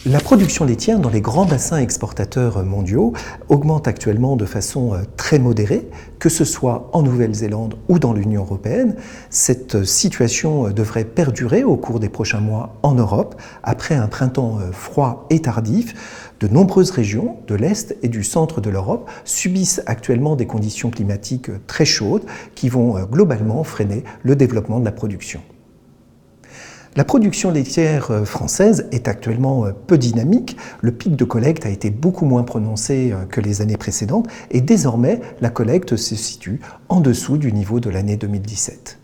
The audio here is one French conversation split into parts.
La production laitière dans les grands bassins exportateurs mondiaux augmente actuellement de façon très modérée, que ce soit en Nouvelle-Zélande ou dans l'Union européenne. Cette situation devrait perdurer au cours des prochains mois en Europe, après un printemps froid et tardif. De nombreuses régions de l'Est et du centre de l'Europe subissent actuellement des conditions climatiques très chaudes qui vont globalement freiner le développement de la production. La production laitière française est actuellement peu dynamique, le pic de collecte a été beaucoup moins prononcé que les années précédentes et désormais la collecte se situe en dessous du niveau de l'année 2017.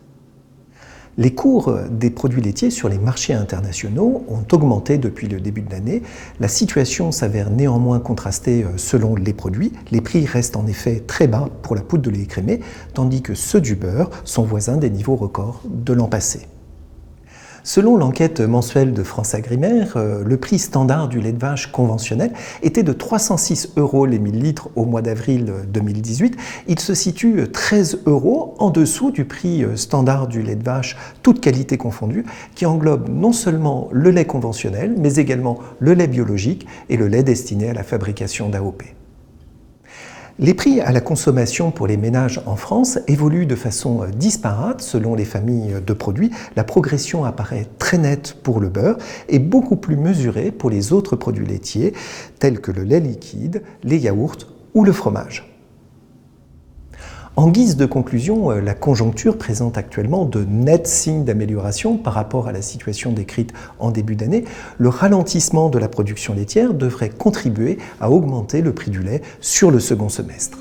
Les cours des produits laitiers sur les marchés internationaux ont augmenté depuis le début de l'année. La situation s'avère néanmoins contrastée selon les produits. Les prix restent en effet très bas pour la poudre de lait écrémé, tandis que ceux du beurre sont voisins des niveaux records de l'an passé. Selon l'enquête mensuelle de FranceAgriMer, le prix standard du lait de vache conventionnel était de 306 € les 1000 litres au mois d'avril 2018. Il se situe 13 € en dessous du prix standard du lait de vache, toute qualité confondue, qui englobe non seulement le lait conventionnel, mais également le lait biologique et le lait destiné à la fabrication d'AOP. Les prix à la consommation pour les ménages en France évoluent de façon disparate selon les familles de produits. La progression apparaît très nette pour le beurre et beaucoup plus mesurée pour les autres produits laitiers tels que le lait liquide, les yaourts ou le fromage. En guise de conclusion, la conjoncture présente actuellement de nets signes d'amélioration par rapport à la situation décrite en début d'année. Le ralentissement de la production laitière devrait contribuer à augmenter le prix du lait sur le second semestre.